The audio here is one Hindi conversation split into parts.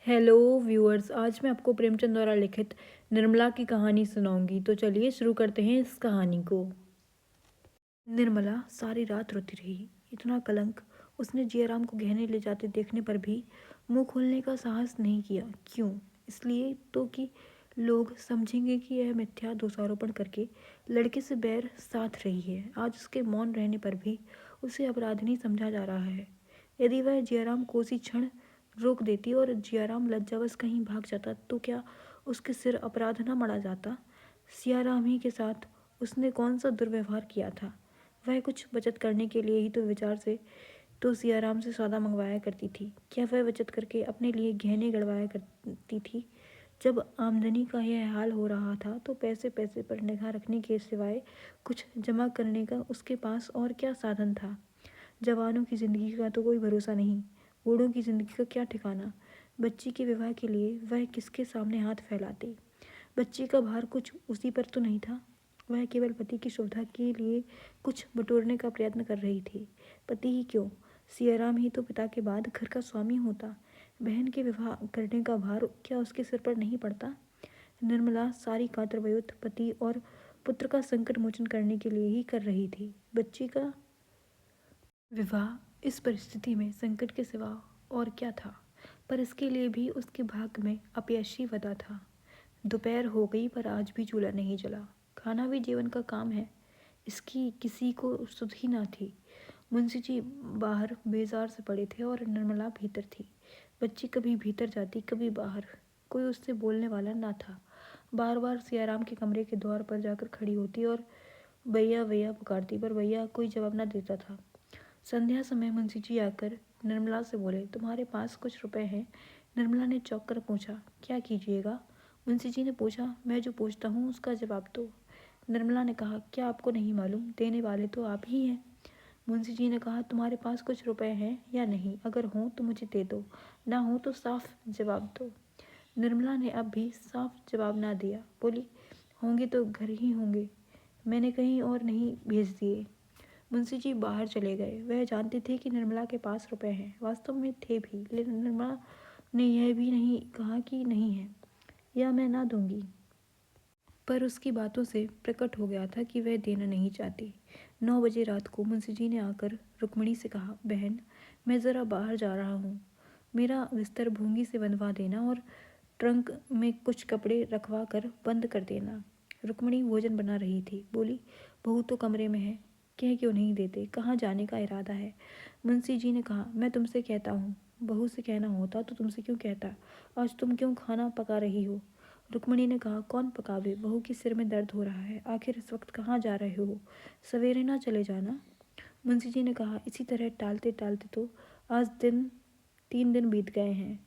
हेलो व्यूअर्स, आज मैं आपको प्रेमचंद द्वारा लिखित निर्मला की कहानी सुनाऊंगी। तो चलिए शुरू करते हैं इस कहानी को। निर्मला सारी रात रोती रही। इतना कलंक उसने जियाराम को गहने ले जाते देखने पर भी मुंह खोलने का साहस नहीं किया। क्यों? इसलिए तो कि लोग समझेंगे कि यह मिथ्या दोषारोपण करके लड़के से बैर साध रही है। आज उसके मौन रहने पर भी उसे अपराधिनी समझा जा रहा है। यदि वह जियाराम को उसी क्षण रोक देती और जियाराम लज्जावश कहीं भाग जाता तो क्या उसके सिर अपराध न मढ़ा जाता? सियाराम ही के साथ उसने कौन सा दुर्व्यवहार किया था? वह कुछ बचत करने के लिए ही तो विचार से तो सियाराम से सौदा मंगवाया करती थी। क्या वह बचत करके अपने लिए गहने गड़वाया करती थी? जब आमदनी का यह हाल हो रहा था तो पैसे पैसे पर निगाह रखने के सिवाय कुछ जमा करने का उसके पास और क्या साधन था? जवानों की जिंदगी का तो कोई भरोसा नहीं, बूढ़ों की जिंदगी का क्या ठिकाना। बच्ची के विवाह के लिए वह किसके सामने हाथ फैलाती? बच्ची का भार कुछ उसी पर तो नहीं था। वह केवल पति की सुविधा के लिए कुछ बटोरने का प्रयत्न कर रही थी। पति ही क्यों, सियाराम ही तो पिता के बाद घर का स्वामी होता। बहन के विवाह करने का भार क्या उसके सिर पर नहीं पड़ता? निर्मला सारी कातरवयोत पति और पुत्र का संकट मोचन करने के लिए ही कर रही थी। बच्ची का विवाह इस परिस्थिति में संकट के सिवा और क्या था? पर इसके लिए भी उसके भाग्य में अपयशी वदा था। दोपहर हो गई पर आज भी चूल्हा नहीं जला। खाना भी जीवन का काम है, इसकी किसी को सुध ही ना थी। मुंशी जी बाहर बेजार से पड़े थे और निर्मला भीतर थी। बच्ची कभी भीतर जाती कभी बाहर, कोई उससे बोलने वाला ना था। बार बार सियाराम के कमरे के द्वार पर जाकर खड़ी होती और भैया भैया पुकारती, पर भैया कोई जवाब ना देता था। संध्या समय मुंशी जी आकर निर्मला से बोले, तुम्हारे पास कुछ रुपए हैं? निर्मला ने चौंक कर पूछा, क्या कीजिएगा? मुंशी जी ने पूछा, मैं जो पूछता हूँ उसका जवाब दो। निर्मला ने कहा, क्या आपको नहीं मालूम? देने वाले तो आप ही हैं। मुंशी जी ने कहा, तुम्हारे पास कुछ रुपए हैं या नहीं? अगर हों तो मुझे दे दो, ना हो तो साफ जवाब दो। निर्मला ने अब भी साफ जवाब ना दिया। बोली, होंगे तो घर ही होंगे, मैंने कहीं और नहीं भेज दिए। मुंशी जी बाहर चले गए। वह जानते थे कि निर्मला के पास रुपए हैं, वास्तव में थे भी, लेकिन निर्मला ने यह भी नहीं कहा कि नहीं है या मैं ना दूंगी। पर उसकी बातों से प्रकट हो गया था कि वह देना नहीं चाहती। 9 बजे रात को मुंशी जी ने आकर रुक्मणी से कहा, बहन मैं ज़रा बाहर जा रहा हूँ, मेरा बिस्तर भूंगी से बंधवा देना और ट्रंक में कुछ कपड़े रखवा कर बंद कर देना। रुक्मणी भोजन बना रही थी। बोली, बहू तो कमरे में है, कह क्यों नहीं देते? कहाँ जाने का इरादा है? मुंशी जी ने कहा, मैं तुमसे कहता हूँ, बहू से कहना होता तो तुमसे क्यों कहता? आज तुम क्यों खाना पका रही हो? रुक्मणी ने कहा, कौन पकावे? बहू के सिर में दर्द हो रहा है। आखिर इस वक्त कहाँ जा रहे हो? सवेरे ना चले जाना। मुंशी जी ने कहा, इसी तरह टालते टालते तो आज 3 दिन बीत गए हैं।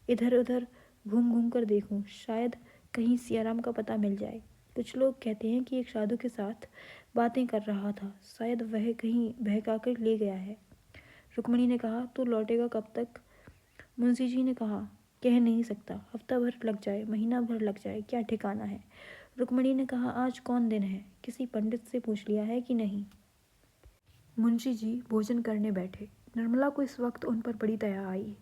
इधर उधर घूम घूम कर देखूं, शायद कहीं सियाराम का पता मिल जाए। कुछ लोग कहते हैं कि एक साधु के साथ बातें कर रहा था, शायद वह कहीं बहकाकर ले गया है। रुक्मणी ने कहा, तो लौटेगा कब तक? मुंशी जी ने कहा, कह नहीं सकता, हफ्ता भर लग जाए, महीना भर लग जाए, क्या ठिकाना है। रुक्मणी ने कहा, आज कौन दिन है? किसी पंडित से पूछ लिया है कि नहीं? मुंशी जी भोजन करने बैठे। निर्मला को इस वक्त उन पर बड़ी दया आई।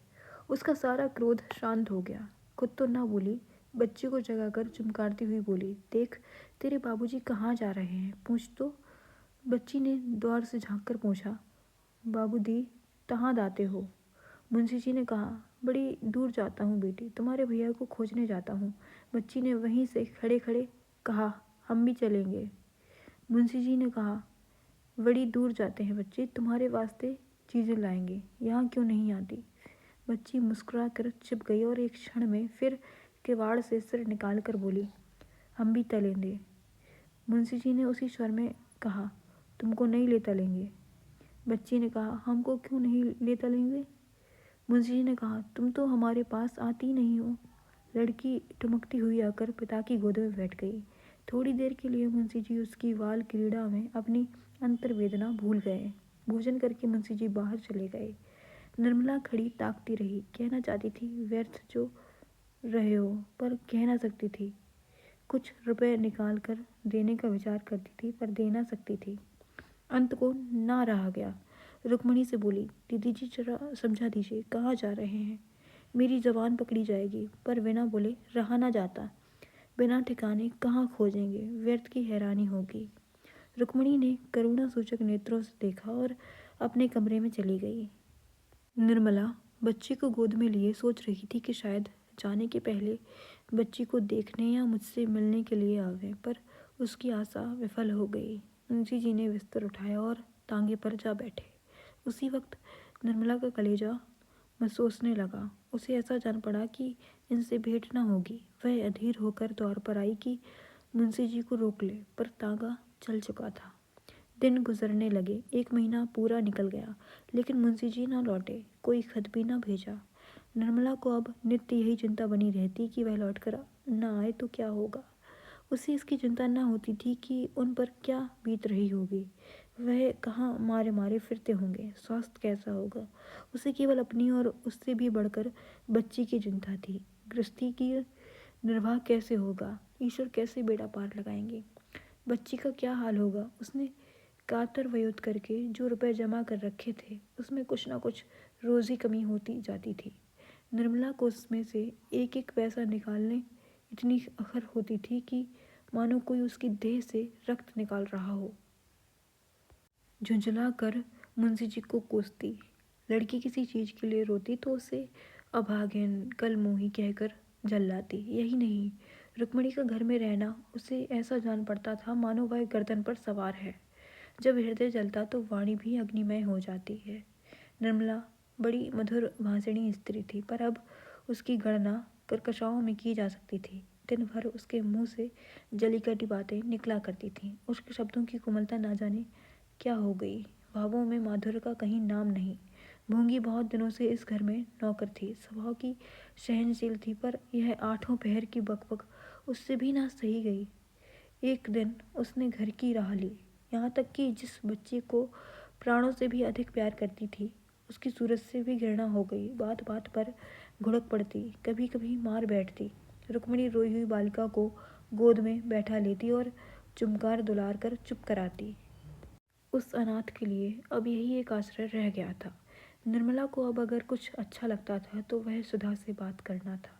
उसका सारा क्रोध शांत हो गया। खुद तो ना बोली, बच्ची को जगाकर चुमकारती हुई बोली, देख तेरे बाबूजी कहाँ जा रहे हैं, पूछ तो। बच्ची ने द्वार से झांक कर पूछा, बाबूजी कहाँ जाते हो? मुंशी जी ने कहा, बड़ी दूर जाता हूँ बेटी, तुम्हारे भैया को खोजने जाता हूँ। बच्ची ने वहीं से खड़े खड़े कहा, हम भी चलेंगे। मुंशी जी ने कहा, बड़ी दूर जाते हैं बच्चे, तुम्हारे वास्ते चीज़ें लाएंगे, यहाँ क्यों नहीं आती? बच्ची मुस्कुरा कर छिप गई और एक क्षण में फिर किवाड़ से सिर निकाल कर बोली, हम भी तलेंगे। मुंशी जी ने उसी स्वर में कहा, तुमको नहीं ले तलेंगे। बच्ची ने कहा, हमको क्यों नहीं ले तलेंगे? मुंशी जी ने कहा, तुम तो हमारे पास आती नहीं हो। लड़की ठुमकती हुई आकर पिता की गोद में बैठ गई। थोड़ी देर के लिए मुंशी जी उसकी बाल क्रीड़ा में अपनी अंतर्वेदना भूल गए। भोजन करके मुंशी जी बाहर चले गए। निर्मला खड़ी ताकती रही। कहना चाहती थी, व्यर्थ जो रहे हो, पर कह ना सकती थी। कुछ रुपए निकाल कर देने का विचार करती थी, पर दे ना सकती थी। अंत को ना रहा गया। रुक्मणी से बोली, दीदी जी जरा समझा दीजिए, कहाँ जा रहे हैं? मेरी जबान पकड़ी जाएगी। पर बिना बोले रहा ना जाता। बिना ठिकाने कहाँ खोजेंगे, व्यर्थ की हैरानी होगी। रुक्मिणी ने करुणा सूचक नेत्रों से देखा और अपने कमरे में चली गई। निर्मला बच्ची को गोद में लिए सोच रही थी कि शायद जाने के पहले बच्ची को देखने या मुझसे मिलने के लिए आवे, पर उसकी आशा विफल हो गई। मुंशी जी ने बिस्तर उठाया और तांगे पर जा बैठे। उसी वक्त निर्मला का कलेजा महसूसने लगा। उसे ऐसा जान पड़ा कि इनसे भेंट न होगी। वह अधीर होकर द्वार पर आई कि मुंशी जी को रोक ले, पर तांगा चल चुका था। दिन गुजरने लगे। 1 महीना पूरा निकल गया, लेकिन मुंशी जी न लौटे। कोई खत भी न भेजा। निर्मला को अब नित्य यही चिंता बनी रहती कि वह लौटकर न आए तो क्या होगा। उसे इसकी चिंता न होती थी कि उन पर क्या बीत रही होगी। वह कहाँ मारे मारे फिरते होंगे, स्वास्थ्य कैसा होगा। उसे केवल अपनी और उससे भी बढ़कर बच्ची की चिंता थी। गृहस्थी की निर्वाह कैसे होगा, ईश्वर कैसे बेड़ा पार लगाएंगे, बच्ची का क्या हाल होगा। उसने कातर वयोत करके जो रुपए जमा कर रखे थे, उसमें कुछ ना कुछ रोज ही कमी होती जाती थी। निर्मला को उसमें से एक एक पैसा निकालने इतनी अखर होती थी कि मानो कोई उसकी देह से रक्त निकाल रहा हो। झुंझला कर मुंशी जी को कोसती। लड़की किसी चीज के लिए रोती तो उसे अभागिन कलमोही कहकर झल्लाती। यही नहीं, रुक्मिणी का घर में रहना उसे ऐसा जान पड़ता था मानो वह गर्दन पर सवार है। जब हृदय जलता तो वाणी भी अग्निमय हो जाती है। निर्मला बड़ी मधुर भाषणी स्त्री थी, पर अब उसकी गणना कर्कशाओं में की जा सकती थी। दिन भर उसके मुंह से जली कटी बातें निकला करती थीं। उसके शब्दों की कोमलता ना जाने क्या हो गई। भावों में माधुर्य का कहीं नाम नहीं। भूंगी बहुत दिनों से इस घर में नौकर थी, स्वभाव की सहनशील थी, पर यह 8 पहर की बकबक उससे भी ना सही गई। एक दिन उसने घर की राह ली, यहाँ तक कि जिस बच्ची को प्राणों से भी अधिक प्यार करती थी, उसकी सूरत से भी घृणा हो गई। बात बात पर घुड़क पड़ती, कभी कभी मार बैठती। रुक्मिणी रोई हुई बालिका को गोद में बैठा लेती और चुमकार दुलार कर चुप कराती। उस अनाथ के लिए अब यही एक आश्रय रह गया था। निर्मला को अब अगर कुछ अच्छा लगता था तो वह सुधा से बात करना था।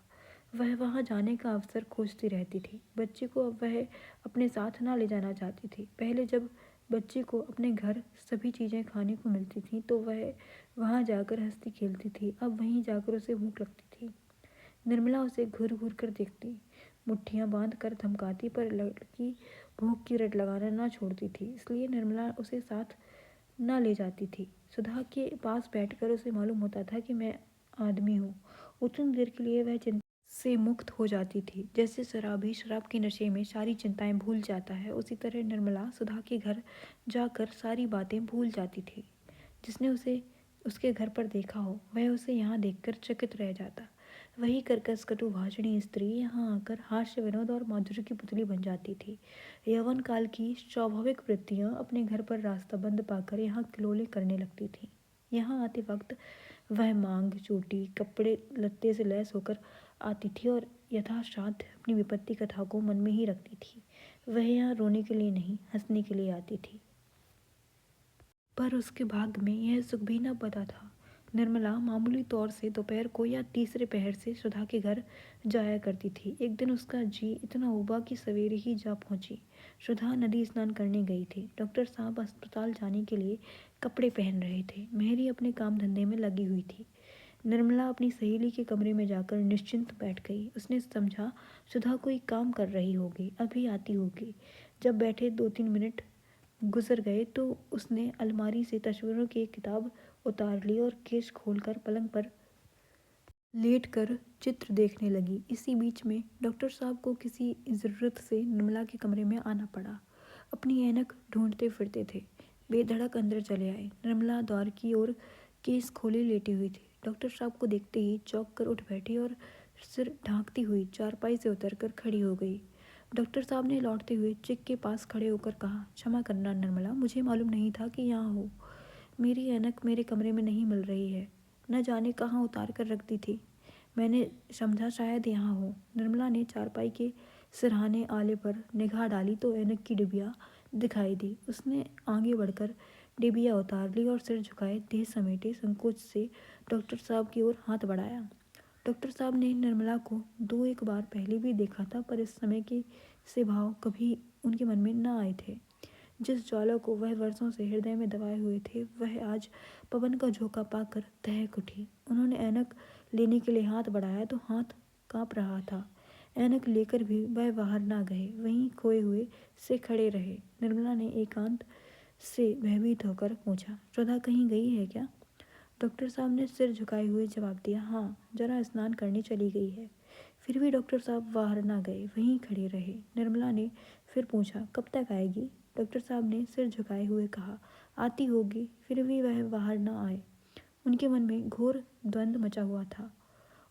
वह वहाँ जाने का अवसर खोजती रहती थी। बच्ची को अब वह अपने साथ ना ले जाना चाहती थी। पहले जब बच्ची को अपने घर सभी चीज़ें खाने को मिलती थीं तो वह वहाँ जाकर हंसती खेलती थी। अब वहीं जाकर उसे भूख लगती थी। निर्मला उसे घूर घूर कर देखती, मुट्ठियाँ बांध कर धमकाती, पर लड़की भूख की रट लगाना ना छोड़ती थी। इसलिए निर्मला उसे साथ ना ले जाती थी। सुधा के पास बैठकर उसे मालूम होता था कि मैं आदमी हूँ। उतनी देर के लिए वह चिंता से मुक्त हो जाती थी। जैसे शराबी शराब के नशे में सारी चिंताएं भूल जाता है, उसी तरह निर्मला सुधा के घर जाकर सारी बातें भूल जाती थी। जिसने उसे उसके घर पर देखा हो वह उसे यहाँ देखकर चकित रह जाता। वही कर्कश कटु भाषणी स्त्री यहाँ आकर हास्य विनोद और माधुर्य की पुतली बन जाती थी। यौवन काल की स्वाभाविक वृत्तियाँ अपने घर पर रास्ता बंद पाकर यहाँ किलोले करने लगती थीं। यहाँ आते वक्त वह मांग चोटी कपड़े लत्ते से लैस होकर आती थी और यथासाध्य अपनी विपत्ति कथा को मन में ही रखती थी। वह यहाँ रोने के लिए नहीं, हंसने के लिए आती थी। पर उसके भाग्य में यह सुख भी न पता था। निर्मला मामूली तौर से दोपहर को या तीसरे पहर से सुधा के घर जाया करती थी। एक दिन उसका जी इतना उबा कि सवेरे ही जा पहुंची। सुधा नदी स्नान करने गई थी। डॉक्टर साहब अस्पताल जाने के लिए कपड़े पहन रहे थे। मेहरी अपने काम धंधे में लगी हुई थी। निर्मला अपनी सहेली के कमरे में जाकर निश्चिंत बैठ गई। उसने समझा सुधा कोई काम कर रही होगी, अभी आती होगी। जब बैठे 2-3 मिनट गुजर गए तो उसने अलमारी से तस्वीरों की एक किताब उतार ली और केस खोलकर पलंग पर लेट कर चित्र देखने लगी। इसी बीच में डॉक्टर साहब को किसी ज़रूरत से निर्मला के कमरे में आना पड़ा। अपनी ऐनक ढूंढते फिरते थे। बेधड़क अंदर चले आए। निर्मला द्वार की ओर केस खोले लेटी हुई थी। डॉक्टर साहब को देखते ही चौंक कर उठ बैठी और सिर ढांकती हुई चारपाई से उतरकर खड़ी हो गई। डॉक्टर साहब ने लौटते हुए चिक के पास खड़े होकर कहा, क्षमा करना निर्मला, मुझे मालूम नहीं था कि यहाँ हो। मेरी ऐनक मेरे कमरे में नहीं मिल रही है, न जाने कहाँ उतार कर रख दी थी। मैंने समझा शायद यहाँ हो। निर्मला ने चारपाई के सिरहाने आले पर निगाह डाली तो ऐनक की डिबिया दिखाई दी। उसने आगे बढ़कर डिबिया उतार ली और सिर झुकाए देह समेटे संकोच से डॉक्टर साहब की ओर हाथ बढ़ाया। डॉक्टर साहब ने निर्मला को दो एक बार पहले भी देखा था, पर इस समय के से भाव कभी उनके मन में न आए थे। जिस ज्वाला को वह वर्षों से हृदय में दबाए हुए थे, वह आज पवन का झोंका पाकर दहक उठी। उन्होंने ऐनक लेने के लिए हाथ बढ़ाया तो हाथ कांप रहा था। ऐनक लेकर भी वह बाहर ना गए, वहीं खोए हुए से खड़े रहे। निर्मला ने एकांत से भयभीत होकर पूछा, श्रद्धा कहीं गई है क्या? डॉक्टर साहब ने सिर झुकाए हुए जवाब दिया, हाँ, जरा स्नान करने चली गई है। फिर भी डॉक्टर साहब बाहर ना गए, वहीं खड़े रहे। निर्मला ने फिर पूछा, कब तक आएगी? डॉक्टर साहब ने सिर झुकाए हुए कहा, आती होगी। फिर भी वह बाहर ना आए। उनके मन में घोर द्वंद्व मचा हुआ था।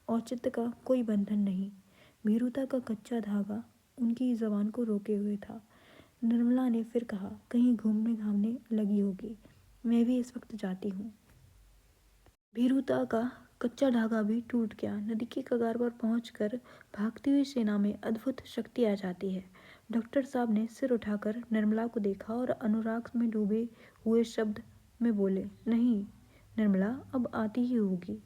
औचित्य का कोई बंधन नहीं, भीरुता का कच्चा धागा उनकी जबान को रोके हुए था। निर्मला ने फिर कहा, कहीं घूमने घामने लगी होगी, मैं भी इस वक्त जाती हूँ। भीरुता का कच्चा धागा भी टूट गया। नदी के कगार पर पहुंचकर भागती हुई सेना में अद्भुत शक्ति आ जाती है। डॉक्टर साहब ने सिर उठाकर निर्मला को देखा और अनुराग में डूबे हुए शब्द में बोले, नहीं निर्मला, अब आती ही होगी,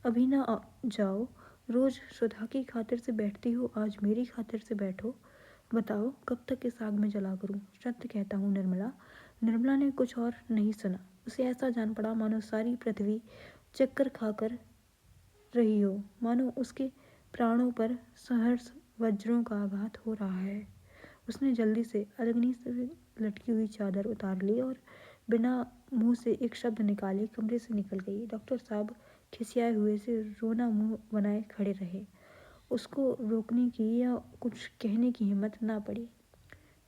अभी ना जाओ। रोज सुधा की खातिर से बैठती हो, आज मेरी खातिर से बैठो। बताओ कब तक इस आग में जला करूं? सत्य कहता हूँ निर्मला। निर्मला ने कुछ और नहीं सुना। उसे ऐसा जान पड़ा मानो सारी पृथ्वी चक्कर खाकर रही हो, मानो उसके प्राणों पर सहर्ष वज्रों का आघात हो रहा है। उसने जल्दी से अलगनी से लटकी हुई चादर उतार ली और बिना मुंह से एक शब्द निकाले कमरे से निकल गई। डॉक्टर साहब खिसियाए हुए से रोना मुंह बनाए खड़े रहे। उसको रोकने की या कुछ कहने की हिम्मत ना पड़ी।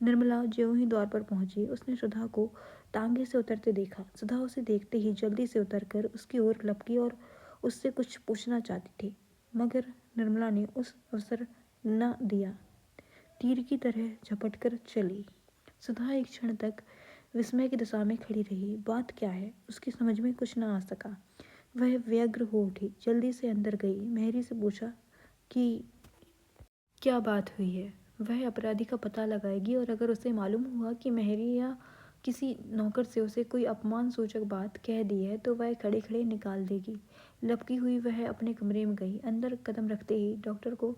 निर्मला ज्यों ही द्वार पर पहुंची, उसने सुधा को टांगे से उतरते देखा। सुधा उसे देखते ही जल्दी से उतरकर उसकी ओर लपकी और उससे कुछ पूछना चाहती थी, मगर निर्मला ने उस अवसर न दिया। तीर की तरह झपट कर चली। सुधा एक क्षण तक विस्मय की दशा में खड़ी रही। बात क्या है, उसकी समझ में कुछ न आ सका। वह व्यग्र हो उठी, जल्दी से अंदर गई। मेहरी से पूछा कि क्या बात हुई है। वह अपराधी का पता लगाएगी और अगर उसे मालूम हुआ कि मेहरी या किसी नौकर से उसे कोई अपमान सूचक बात कह दी है तो वह खड़े खड़े निकाल देगी। लपकी हुई वह अपने कमरे में गई। अंदर कदम रखते ही डॉक्टर को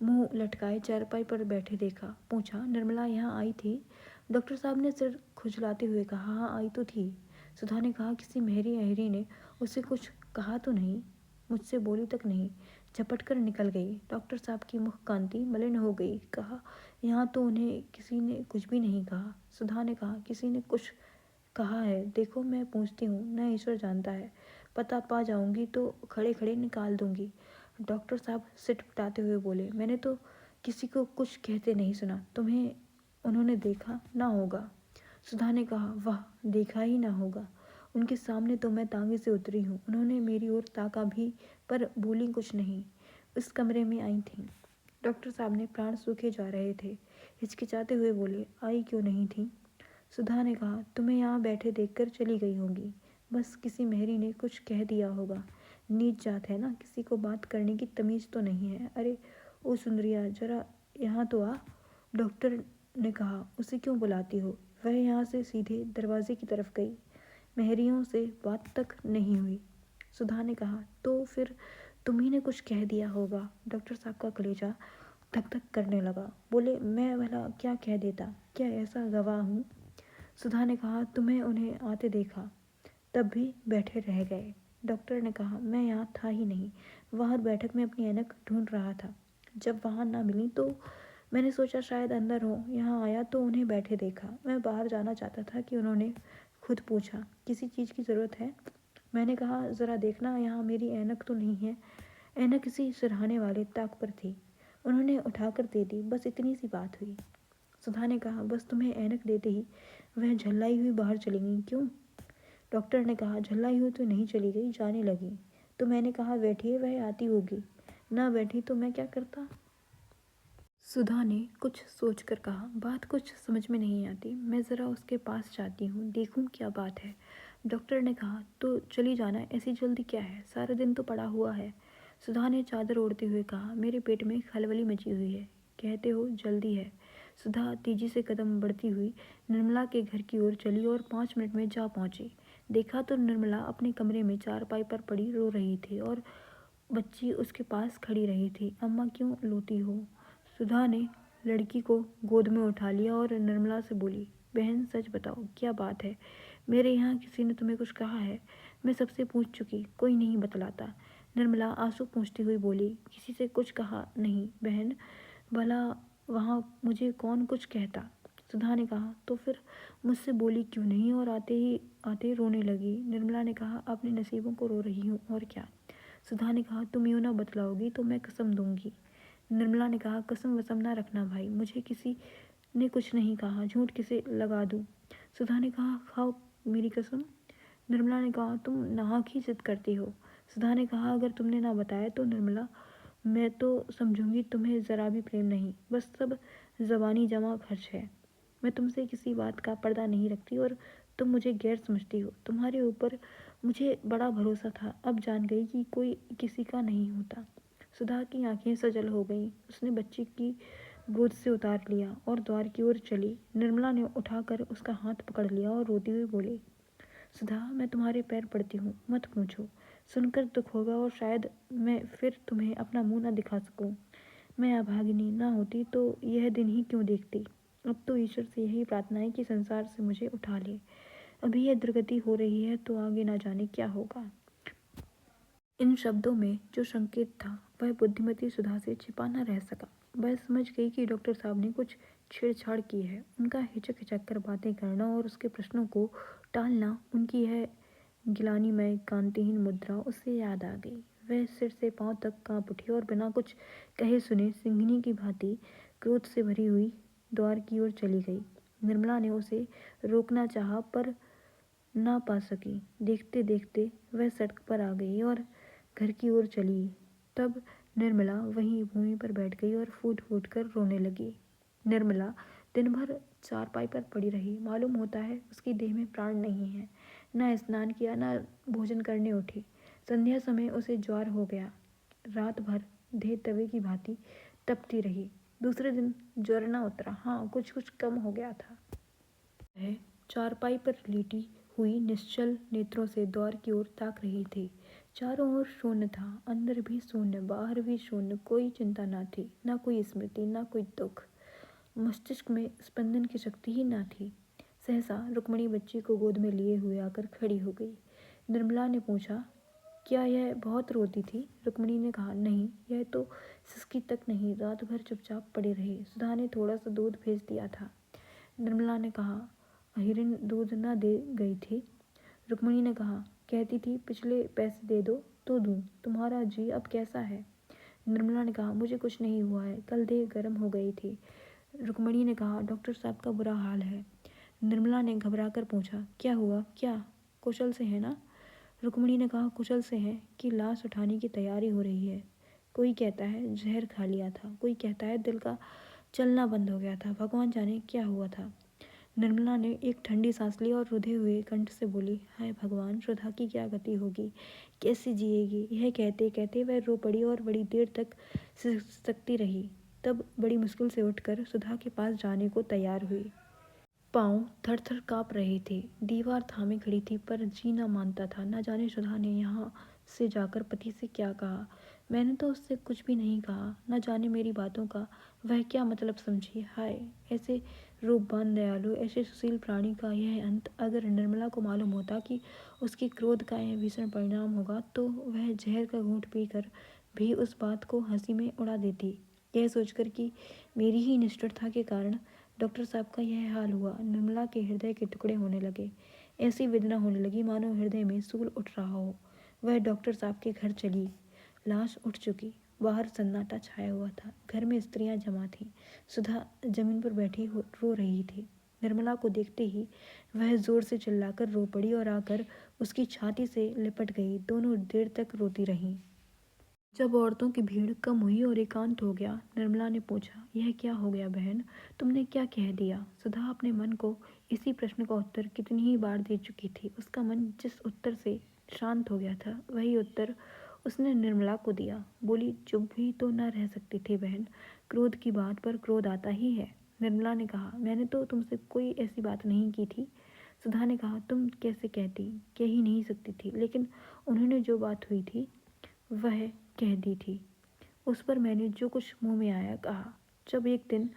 मुंह लटकाए चारपाई पर बैठे देखा। पूछा, निर्मला यहाँ आई थी? डॉक्टर साहब ने सिर खुजलाते हुए कहा, हाँ आई तो थी। सुधा ने कहा, किसी मेहरी अहरी ने उसे कुछ कहा तो नहीं? मुझसे बोली तक नहीं, झपट कर निकल गई। डॉक्टर साहब की मुख कांति मलिन हो गई। कहा, यहाँ तो उन्हें किसी ने कुछ भी नहीं कहा। सुधा ने कहा, किसी ने कुछ कहा है, देखो मैं पूछती हूँ, न ईश्वर जानता है, पता पा जाऊंगी तो खड़े खड़े निकाल दूंगी। डॉक्टर साहब सिटपटाते हुए बोले, मैंने तो किसी को कुछ कहते नहीं सुना, तुम्हें उन्होंने देखा ना होगा। सुधा ने कहा, वाह, देखा ही ना होगा, उनके सामने तो मैं तांगे से उतरी हूँ। उन्होंने मेरी ओर ताका भी, पर बोली कुछ नहीं। इस कमरे में आई थी। डॉक्टर साहब ने प्राण सूखे जा रहे थे, हिचकिचाते हुए बोले, आई क्यों नहीं थी? सुधा ने कहा, तुम्हें यहाँ बैठे देखकर चली गई होंगी। बस किसी मेहरी ने कुछ कह दिया होगा। नीच जात है ना, किसी को बात करने की तमीज तो नहीं है। अरे ओ सुंदरिया, जरा यहाँ तो आ। डॉक्टर ने कहा, उसे क्यों बुलाती हो? वह यहाँ से सीधे दरवाजे की तरफ गई। मेहरियों से बात तक नहीं हुई। सुधा ने कहा, तो फिर तुम्ही ने कुछ कह दिया होगा। डॉक्टर साहब का कलेजा धक धक करने लगा। बोले, मैं भला क्या कह देता, क्या ऐसा गवाह हूँ? सुधा ने कहा, तुम्हें उन्हें आते देखा, तब भी बैठे रह गए। डॉक्टर ने कहा, मैं यहाँ था ही नहीं, बाहर बैठक में अपनी ऐनक ढूंढ रहा था। जब वहाँ ना मिली तो मैंने सोचा शायद अंदर हो। यहाँ आया तो उन्हें बैठे देखा। मैं बाहर जाना चाहता था कि उन्होंने खुद पूछा, किसी चीज़ की ज़रूरत है? मैंने कहा, ज़रा देखना यहाँ मेरी ऐनक तो नहीं है। ऐनक किसी सिरहाने वाले ताक पर थी, उन्होंने उठाकर दे दी, बस इतनी सी बात हुई। सुधा ने कहा, बस तुम्हें ऐनक देते ही वह झल्लाई हुई बाहर चली गई, क्यों? डॉक्टर ने कहा, झल्लाई हुई तो नहीं चली गई, जाने लगी। तो मैंने कहा, बैठिए, वह आती होगी। ना बैठी तो मैं क्या करता? सुधा ने कुछ सोचकर कहा, बात कुछ समझ में नहीं आती, मैं ज़रा उसके पास जाती हूँ, देखूँ क्या बात है। डॉक्टर ने कहा, तो चली जाना, ऐसी जल्दी क्या है, सारा दिन तो पड़ा हुआ है। सुधा ने चादर ओढ़ते हुए कहा, मेरे पेट में खलबली मची हुई है, कहते हो जल्दी है। सुधा तेजी से कदम बढ़ती हुई निर्मला के घर की ओर चली और 5 मिनट में जा पहुंची। देखा तो निर्मला अपने कमरे में चारपाई पर पड़ी रो रही थी और बच्ची उसके पास खड़ी रही थी। अम्मा क्यों रोती हो? सुधा ने लड़की को गोद में उठा लिया और निर्मला से बोली, बहन सच बताओ, क्या बात है? मेरे यहाँ किसी ने तुम्हें कुछ कहा है? मैं सबसे पूछ चुकी, कोई नहीं बतलाता। निर्मला आंसू पोंछती हुई बोली, किसी से कुछ कहा नहीं बहन, भला वहाँ मुझे कौन कुछ कहता? सुधा ने कहा, तो फिर मुझसे बोली क्यों नहीं और आते रोने लगी। निर्मला ने कहा, अपने नसीबों को रो रही हूँ और क्या। सुधा ने कहा, तुम यूँ ना बतलाओगी तो मैं कसम दूंगी। निर्मला ने कहा, कसम वसम ना रखना भाई, मुझे किसी ने कुछ नहीं कहा, झूठ किसे लगा दूँ। सुधा ने कहा, खाओ मेरी कसम। निर्मला ने कहा, तुम नाहक ही जिद करती हो। सुधा ने कहा, अगर तुमने ना बताया तो निर्मला, मैं तो समझूंगी तुम्हें ज़रा भी प्रेम नहीं, बस सब ज़बानी जमा खर्च है। मैं तुमसे किसी बात का पर्दा नहीं रखती और तुम मुझे गैर समझती हो। तुम्हारे ऊपर मुझे बड़ा भरोसा था, अब जान गई कि कोई किसी का नहीं होता। सुधा की आंखें सजल हो गईं। उसने बच्ची की गोद से उतार लिया और द्वार की ओर चली। निर्मला ने उठाकर उसका हाथ पकड़ लिया और रोती हुई बोली, सुधा मैं तुम्हारे पैर पड़ती हूँ, मत पूछो। सुनकर दुख होगा और शायद मैं फिर तुम्हें अपना मुंह न दिखा सकूं। मैं अभागिनी ना होती तो यह दिन ही क्यों देखती। अब तो ईश्वर से यही प्रार्थना है कि संसार से मुझे उठा ले। अभी यह दुर्गति हो रही है तो आगे ना जाने क्या होगा। इन शब्दों में जो संकेत था वह बुद्धिमती सुधा से छिपा न रह सका। वह समझ गई कि डॉक्टर साहब ने कुछ छेड़छाड़ की है। उनका हिचक हिचक कर बातें करना और उसके प्रश्नों को टालना, उनकी यह गिलानीमय कांतिहीन मुद्रा उससे याद आ गई। वह सिर से पांव तक कांप उठी और बिना कुछ कहे सुने सिंघनी की भांति क्रोध से भरी हुई द्वार की ओर चली गई। निर्मला ने उसे रोकना चाहा पर ना पा सकी। देखते देखते वह सड़क पर आ गई और घर की ओर चली। तब निर्मला वहीं भूमि पर बैठ गई और फूट फूट कर रोने लगी। निर्मला दिन भर चारपाई पर पड़ी रही। मालूम होता है उसकी देह में प्राण नहीं है। न स्नान किया न भोजन करने उठी। संध्या समय उसे ज्वर हो गया। रात भर देह तवे की भांति तपती रही। दूसरे दिन ज्वर न उतरा, हाँ कुछ कुछ कम हो गया था। वह चारपाई पर लेटी हुई निश्चल नेत्रों से द्वार की ओर ताक रही थी। चारों ओर शून्य था, अंदर भी शून्य, बाहर भी शून्य। कोई चिंता न थी, न कोई स्मृति, न कोई दुख। मस्तिष्क में स्पंदन की शक्ति ही न थी। सहसा रुक्मणी बच्ची को गोद में लिए हुए आकर खड़ी हो गई। निर्मला ने पूछा, क्या यह बहुत रोती थी? रुक्मणी ने कहा, नहीं, यह तो सिसकी तक नहीं, रात भर चुपचाप पड़ी रही। सुधा ने थोड़ा सा दूध भेज दिया था। निर्मला ने कहा, हिरण दूध न दे गई थी? रुक्मणी ने कहा, कहती थी पिछले पैसे दे दो तो दूँ। तुम्हारा जी अब कैसा है? निर्मला ने कहा, मुझे कुछ नहीं हुआ है, कल देह गर्म हो गई थी। रुक्मणी ने कहा, डॉक्टर साहब का बुरा हाल है। निर्मला ने घबराकर पूछा, क्या हुआ? क्या कुशल से है ना? रुक्मणी ने कहा, कुशल से है कि लाश उठाने की तैयारी हो रही है। कोई कहता है जहर खा लिया था, कोई कहता है दिल का चलना बंद हो गया था, भगवान जाने क्या हुआ था। निर्मला ने एक ठंडी सांस ली और रुधे हुए कंठ से बोली, हाय भगवान, सुधा की क्या गति होगी, कैसे जिएगी। यह कहते कहते वह रो पड़ी और बड़ी देर तक सिसकती रही। तब बड़ी मुश्किल से उठकर सुधा के पास जाने को तैयार हुई। पाँव थर थर काँप रहे थे। दीवार थामे खड़ी थी पर जी न मानता था। न जाने सुधा ने यहाँ से जाकर पति से क्या कहा। मैंने तो उससे कुछ भी नहीं कहा। न जाने मेरी बातों का वह क्या मतलब समझी। हाय, ऐसे रूपवान दयालु, ऐसे सुशील प्राणी का यह अंत। अगर निर्मला को मालूम होता कि उसके क्रोध का यह भीषण परिणाम होगा तो वह जहर का घूंट पीकर भी उस बात को हंसी में उड़ा देती। यह सोचकर कि मेरी ही निष्ठुरता के कारण डॉक्टर साहब का यह हाल हुआ, निर्मला के हृदय के टुकड़े होने लगे। ऐसी वेदना होने लगी मानो हृदय में सूल उठ रहा हो। वह डॉक्टर साहब के घर चली। लाश उठ चुकी। बाहर सन्नाटा छाया हुआ था। घर में स्त्रियां जमा थीं। सुधा जमीन पर बैठी रो रही थी। निर्मला को देखते ही वह जोर से चिल्लाकर रो पड़ी और आकर उसकी छाती से लिपट गई। दोनों देर तक रोती रहीं। जब औरतों की भीड़ कम हुई और एकांत हो गया, निर्मला ने पूछा, यह क्या हो गया बहन, तुमने क्या कह दिया? सुधा अपने मन को इसी प्रश्न का उत्तर कितनी ही बार दे चुकी थी। उसका मन जिस उत्तर से शांत हो गया था वही उत्तर उसने निर्मला को दिया। बोली, चुप भी तो न रह सकती थी बहन, क्रोध की बात पर क्रोध आता ही है। निर्मला ने कहा, मैंने तो तुमसे कोई ऐसी बात नहीं की थी। सुधा ने कहा, तुम कैसे कहती, कह ही नहीं सकती थी, लेकिन उन्होंने जो बात हुई थी वह कह दी थी। उस पर मैंने जो कुछ मुंह में आया कहा। जब एक दिन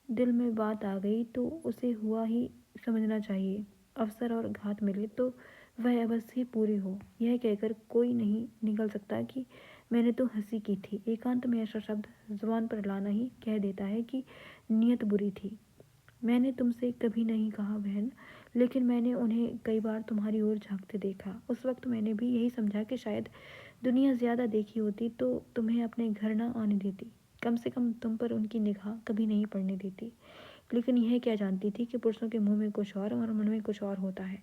दिल में बात आ गई तो उसे हुआ ही समझना चाहिए। अवसर और घात मिले तो वह अवश्य ही पूरी हो, यह कहकर कोई नहीं निकल सकता कि मैंने तो हंसी की थी। एकांत में ऐसा शब्द जुबान पर लाना ही कह देता है कि नीयत बुरी थी। मैंने तुमसे कभी नहीं कहा बहन, लेकिन मैंने उन्हें कई बार तुम्हारी ओर झांकते देखा। उस वक्त मैंने भी यही समझा कि शायद दुनिया ज्यादा देखी होती तो तुम्हें अपने घर ना आने देती, कम से कम तुम पर उनकी निगाह कभी नहीं पड़ने देती। लेकिन यह क्या जानती थी कि पुरुषों के मुंह में कुछ और मन में कुछ और होता है।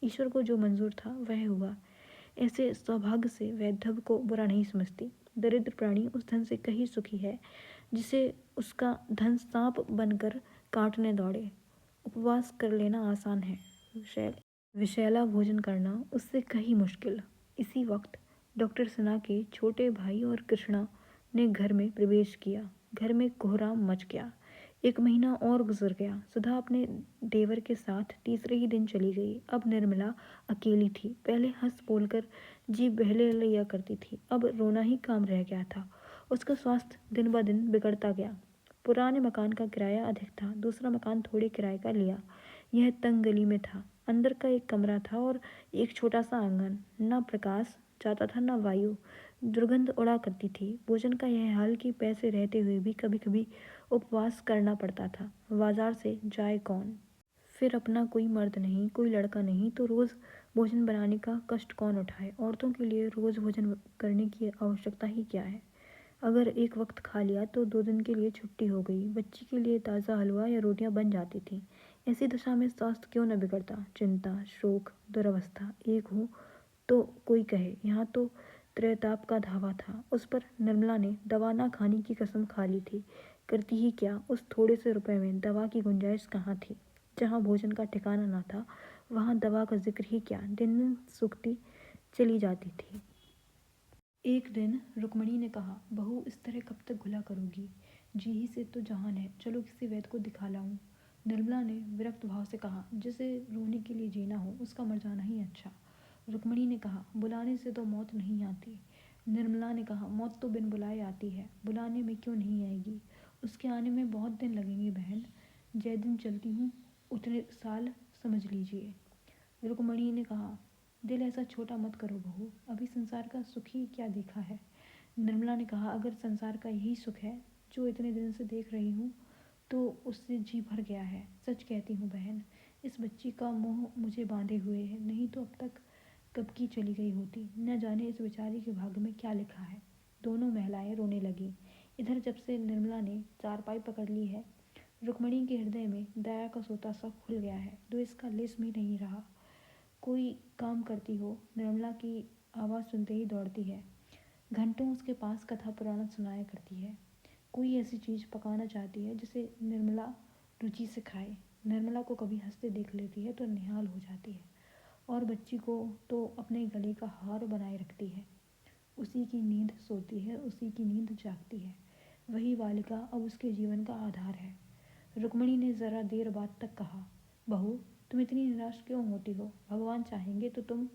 ईश्वर को जो मंजूर था वह हुआ। ऐसे सौभाग्य से वैधव को बुरा नहीं समझती। दरिद्र प्राणी उस धन से कहीं सुखी है जिसे उसका धन सांप बनकर काटने दौड़े। उपवास कर लेना आसान है, विषैला भोजन करना उससे कहीं मुश्किल। इसी वक्त डॉक्टर सिन्हा के छोटे भाई और कृष्णा ने घर में प्रवेश किया। घर में कोहराम मच गया। एक महीना और गुजर गया। सुधा अपने देवर के साथ तीसरे ही दिन चली गई। अब निर्मला अकेली थी। पहले हंस बोलकर जी बहले लिया करती थी, अब रोना ही काम रह गया था। उसका स्वास्थ्य दिन ब दिन बिगड़ता गया। पुराने मकान का किराया अधिक था। दूसरा मकान थोड़े किराए का लिया। यह तंग गली में था। अंदर का एक कमरा था और एक छोटा सा आंगन। न प्रकाश जाता था न वायु। दुर्गंध उड़ा करती थी। भोजन का यह हाल कि पैसे रहते हुए भी कभी कभी उपवास करना पड़ता था। बाजार से जाए कौन? फिर अपना कोई मर्द नहीं, कोई लड़का नहीं तो रोज भोजन बनाने का कष्ट कौन उठाए? औरतों के लिए रोज भोजन करने की आवश्यकता ही क्या है? अगर एक वक्त खा लिया तो 2 दिन के लिए छुट्टी हो गई। बच्ची के लिए ताज़ा हलवा या रोटियां बन जाती थी। ऐसी दशा में स्वास्थ्य क्यों न बिगड़ता? चिंता, शोक, दुर्वस्था एक हो तो कोई कहे। यहाँ तो त्रैताप का धावा था। उस पर निर्मला ने दवा ना खाने की कसम खा ली थी। करती ही क्या? उस थोड़े से रुपए में दवा की गुंजाइश कहाँ थी? जहाँ भोजन का ठिकाना ना था वहाँ दवा का जिक्र ही क्या? दिन दिन सूखती चली जाती थी। एक दिन रुक्मणी ने कहा, बहू इस तरह कब तक घुला करोगी? जी ही से तो जहान है, चलो किसी वैद्य को दिखा लाऊं। निर्मला ने विरक्त भाव से कहा, जिसे रोने के लिए जीना हो उसका मर जाना ही अच्छा। रुक्मणी ने कहा, बुलाने से तो मौत नहीं आती। निर्मला ने कहा, मौत तो बिन बुलाए आती है, बुलाने में क्यों नहीं आएगी? उसके आने में बहुत दिन लगेंगे बहन। जै दिन चलती हूँ उतने साल समझ लीजिए। रुक्मणी ने कहा, दिल ऐसा छोटा मत करो बहू, अभी संसार का सुख ही क्या देखा है। निर्मला ने कहा, अगर संसार का यही सुख है जो इतने दिन से देख रही हूँ तो उससे जी भर गया है। सच कहती हूँ बहन, इस बच्ची का मोह मुझे बांधे हुए है, नहीं तो अब तक कब की चली गई होती। न जाने इस बेचारी के भाग्य में क्या लिखा है। दोनों महिलाएं रोने लगी। इधर जब से निर्मला ने चारपाई पकड़ ली है, रुक्मणी के हृदय में दया का सोता सा खुल गया है। द्वेष का लेस भी नहीं रहा। कोई काम करती हो, निर्मला की आवाज़ सुनते ही दौड़ती है। घंटों उसके पास कथा पुराण सुनाया करती है। कोई ऐसी चीज़ पकाना चाहती है जिसे निर्मला रुचि से खाए। निर्मला को कभी हंसते देख लेती है तो निहाल हो जाती है और बच्ची को तो अपने गले का हार बनाए रखती है। उसी की नींद सोती है, उसी की नींद जागती है। वही बालिका अब उसके जीवन का आधार है। रुक्मणी ने जरा देर बाद तक कहा, बहू तुम इतनी निराश क्यों होती हो? भगवान चाहेंगे तो तुम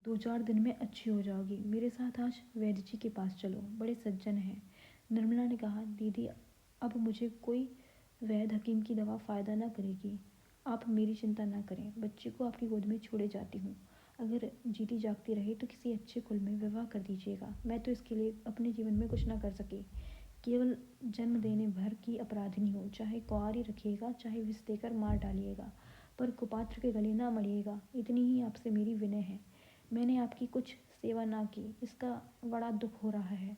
2-4 दिन में अच्छी हो जाओगी। मेरे साथ आज वैद्य जी के पास चलो, बड़े सज्जन हैं। निर्मला ने कहा, दीदी अब मुझे कोई वैद्य हकीम की दवा फ़ायदा ना करेगी। आप मेरी चिंता ना करें, बच्ची को आपकी गोद में छोड़े जाती हूँ। अगर जीती जागती रही तो किसी अच्छे कुल में विवाह कर दीजिएगा। मैं तो इसके लिए अपने जीवन में कुछ ना कर सकी। केवल जन्म देने भर की अपराधिनी हो, चाहे कुंवारी रखिएगा, चाहे विष देकर मार डालिएगा, पर कुपात्र के गले ना मरिएगा। इतनी ही आपसे मेरी विनय है। मैंने आपकी कुछ सेवा ना की, इसका बड़ा दुख हो रहा है।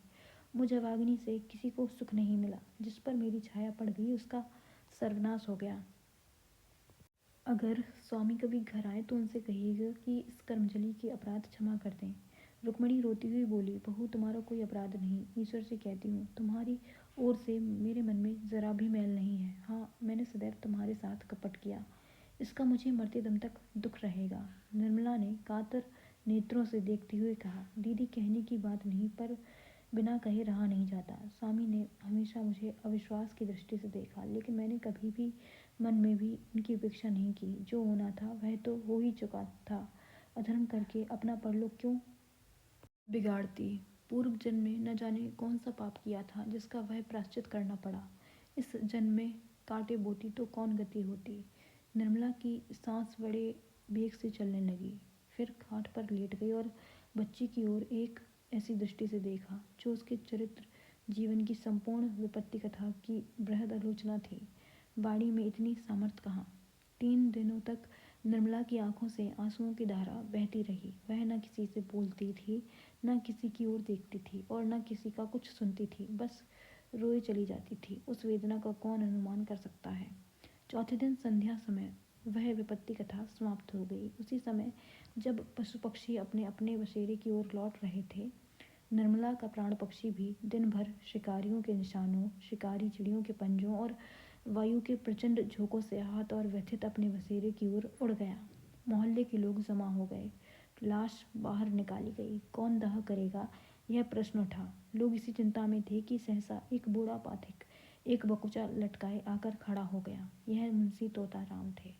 मुझ अभागिनी से किसी को सुख नहीं मिला। जिस पर मेरी छाया पड़ गई उसका सर्वनाश हो गया। अगर स्वामी कभी घर आए तो उनसे कहिएगा कि इस कर्मजली के अपराध क्षमा कर दें। रुक्मणी रोती हुई बोली, बहू तुम्हारा कोई अपराध नहीं, ईश्वर से कहती हूँ, तुम्हारी ओर से मेरे मन में जरा भी मैल नहीं है। हाँ, मैंने सदैव तुम्हारे साथ कपट किया, इसका मुझे मरते दम तक दुख रहेगा। निर्मला ने कातर नेत्रों से देखते हुए कहा, दीदी कहने की बात नहीं, पर बिना कहे रहा नहीं जाता। स्वामी ने हमेशा मुझे अविश्वास की दृष्टि से देखा, लेकिन मैंने कभी भी मन में भी उनकी उपेक्षा नहीं की। जो होना था वह तो हो ही चुका था। अधर्म करके अपना परलोक क्यों बिगाड़ती? पूर्व जन्म में न जाने कौन सा पाप किया था जिसका वह प्रायश्चित करना पड़ा। इस जन्म में कांटे बोती तो कौन गति होती। निर्मला की सांस बड़े वेग से चलने लगी, फिर खाट पर लेट गई और बच्ची की ओर एक ऐसी दृष्टि से देखा जो उसके चरित्र जीवन की संपूर्ण विपत्ति कथा की बृहद आलोचना थी। वाणी में इतनी सामर्थ्य कहाँ। 3 दिनों तक निर्मला की आंखों से आंसुओं की धारा बहती रही। वह न किसी से बोलती थी, न किसी की ओर देखती थी और न किसी का कुछ सुनती थी, बस रोए चली जाती थी। उस वेदना का कौन अनुमान कर सकता है। चौथे दिन संध्या समय वह विपत्ति कथा समाप्त हो गई। उसी समय जब पशु पक्षी अपने अपने बसेरे की ओर लौट रहे थे, निर्मला का प्राण पक्षी भी दिन भर शिकारियों के निशानों, शिकारी चिड़ियों के पंजों और वायु के प्रचंड झोंकों से आहत और व्यथित अपने बसेरे की ओर उड़ गया। मोहल्ले के लोग जमा हो गए। लाश बाहर निकाली गई। कौन दाह करेगा, यह प्रश्न उठा। लोग इसी चिंता में थे कि सहसा एक बूढ़ा पाथिक एक बकुचा लटकाए आकर खड़ा हो गया। यह मुंशी तोताराम थे।